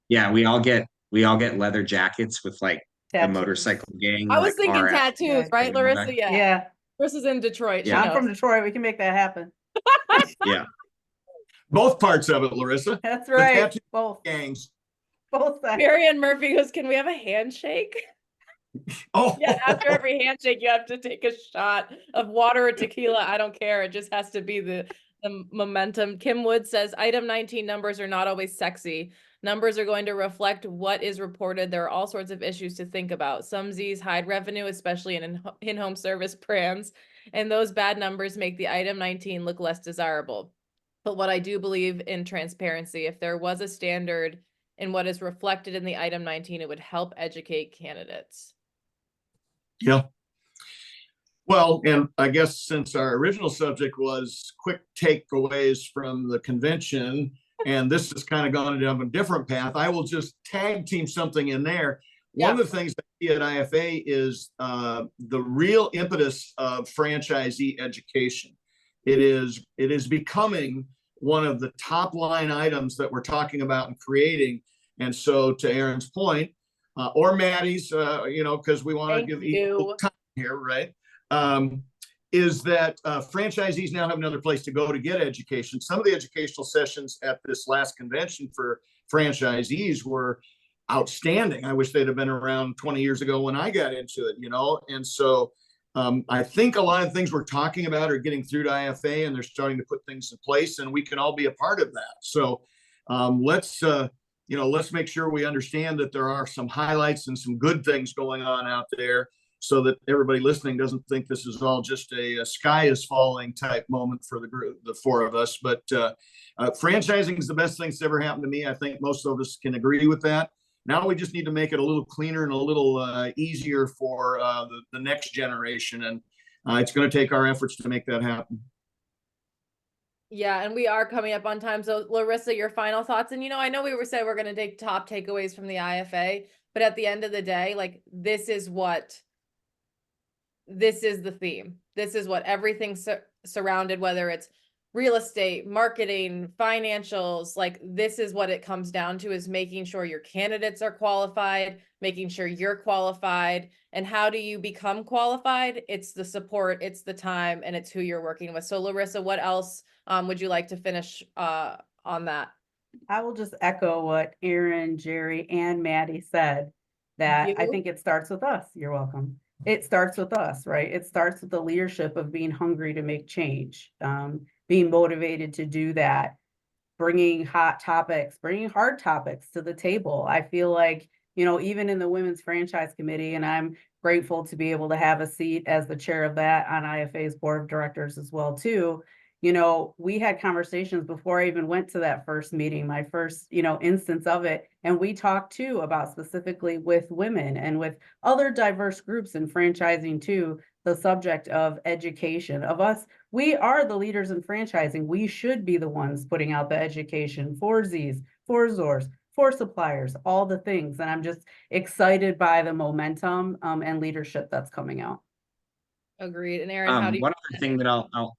Yeah, we all get leather jackets with like the Tattoos. motorcycle gang. I was like thinking RF. tattoos, right, Larissa? Yeah. Yeah, Larissa's in Detroit. She Yeah. I'm knows. from Detroit. We can make that happen. Yeah. Both parts of it, Larissa. That's The right. tattoo Both gangs. sides. Marianne Murphy goes, can we have a handshake? Oh, Yeah, after every handshake, you have to take a shot of water or tequila. I don't care. It just has to be the momentum. Kim Wood says, item 19 numbers are not always sexy. Numbers are going to reflect what is reported. There are all sorts of issues to think about. Some Z's hide revenue, especially in in-home service brands, and those bad numbers make the item 19 look less desirable. But what I do believe in transparency, if there was a standard in what is reflected in the item 19, it would help educate candidates. yeah. Well, and I guess since our original subject was quick takeaways from the convention, and this has kind of gone down a different path, I will just tag team something in there. One of the things I see at IFA is the real impetus of franchisee education. It is becoming one of the top line items that we're talking about and creating. And so to Aaron's point, or Maddie's, because we want to give equal time here, right? Is that franchisees now have another place to go to get education. Some of the educational sessions at this last convention for franchisees were outstanding. I wish they'd have been around 20 years ago when I got into it, and so I think a lot of things we're talking about are getting through to IFA, and they're starting to put things in place, and we can all be a part of that. So let's make sure we understand that there are some highlights and some good things going on out there, so that everybody listening doesn't think this is all just a sky is falling type moment for the group, the four of us. But franchising is the best thing that's ever happened to me. I think most of us can agree with that. Now we just need to make it a little cleaner and a little easier for the next generation. And it's going to take our efforts to make that happen. Yeah, and we are coming up on time. So Larissa, your final thoughts. And I know we said we're going to take top takeaways from the IFA, but at the end of the day, like this is the theme. This is what everything surrounded, whether it's real estate, marketing, financials, like this is what it comes down to, is making sure your candidates are qualified, making sure you're qualified. And how do you become qualified? It's the support, it's the time, and it's who you're working with. So Larissa, what else would you like to finish on that? I will just echo what Aaron, Jerry, and Maddie said, that I think it starts with us. You're welcome. It starts with us, right? It starts with the leadership of being hungry to make change, being motivated to do that, bringing hot topics, bringing hard topics to the table. I feel like, even in the Women's Franchise Committee, and I'm grateful to be able to have a seat as the chair of that on IFA's board of directors as well, too. We had conversations before I even went to that first meeting, my first, instance of it. And we talked too about specifically with women and with other diverse groups in franchising too, the subject of education of us. We are the leaders in franchising. We should be the ones putting out the education for Z's, for Zors, for suppliers, all the things. And I'm just excited by the momentum and leadership that's coming out. Agreed. And Aaron, how do you? One other thing that I'll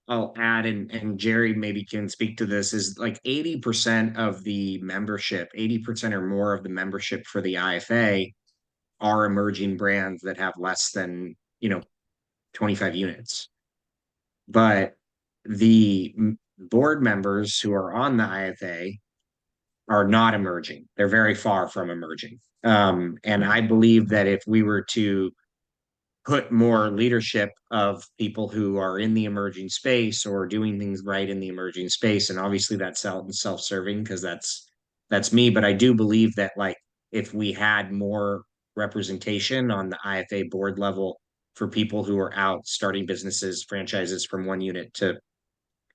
I'll add, and Jerry maybe can speak to this, is like 80% of the membership, 80% or more of the membership for the IFA are emerging brands that have less than, 25 units. But the board members who are on the IFA are not emerging. They're very far from emerging. And I believe that if we were to put more leadership of people who are in the emerging space or doing things right in the emerging space, and obviously that's self-serving because that's me, but I do believe that like if we had more representation on the IFA board level for people who are out starting businesses, franchises from one unit to,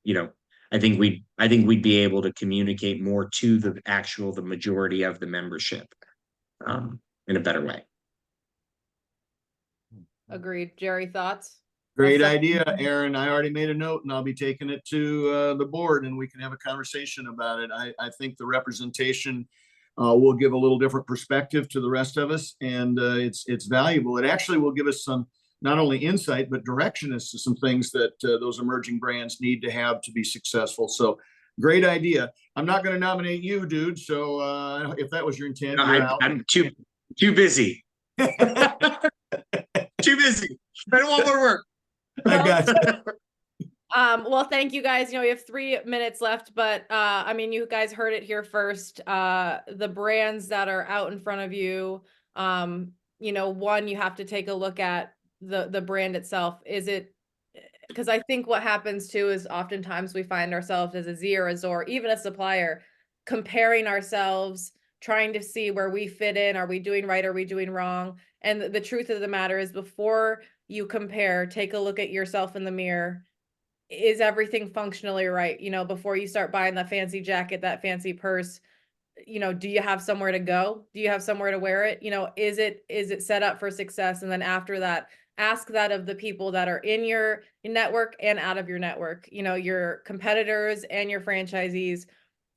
you know, I think we'd be able to communicate more to the majority of the membership in a better way. Agreed. Jerry, thoughts? Great I'll second. idea, Aaron. I already made a note and I'll be taking it to the board and we can have a conversation about it. I think the representation will give a little different perspective to the rest of us, and it's valuable. It actually will give us some not only insight but direction as to some things that those emerging brands need to have to be successful. So great idea. I'm not going to nominate you, dude. So if that was your intent, you're out. I'm too busy. Too busy. I don't want more work. I got you. Well, thank you guys. We have 3 minutes left, but I mean, you guys heard it here first. The brands that are out in front of you, one, you have to take a look at the brand itself. Is it, because I think what happens too is oftentimes we find ourselves as a Z or a Z or even a supplier comparing ourselves, trying to see where we fit in. Are we doing right? Are we doing wrong? And the truth of the matter is, before you compare, take a look at yourself in the mirror. Is everything functionally right? Before you start buying that fancy jacket, that fancy purse, do you have somewhere to go? Do you have somewhere to wear it? Is it set up for success? And then after that, ask that of the people that are in your network and out of your network, your competitors and your franchisees.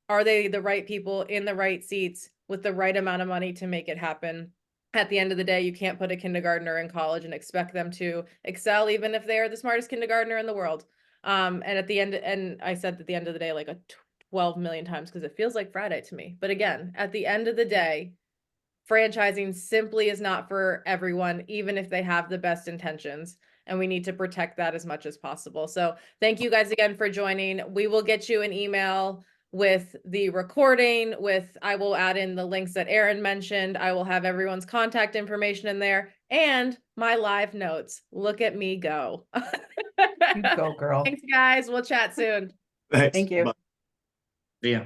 Are they the right people in the right seats with the right amount of money to make it happen? At the end of the day, you can't put a kindergartner in college and expect them to excel, even if they are the smartest kindergartner in the world. And at the end, and I said at the end of the day, like 12 million times, because it feels like Friday to me. But again, at the end of the day, franchising simply is not for everyone, even if they have the best intentions. And we need to protect that as much as possible. So thank you guys again for joining. We will get you an email with the recording, I will add in the links that Aaron mentioned. I will have everyone's contact information in there and my live notes. Look at me go. You go, girl. Thanks, guys. We'll chat soon. Thanks. Thank you. Bye. Yeah.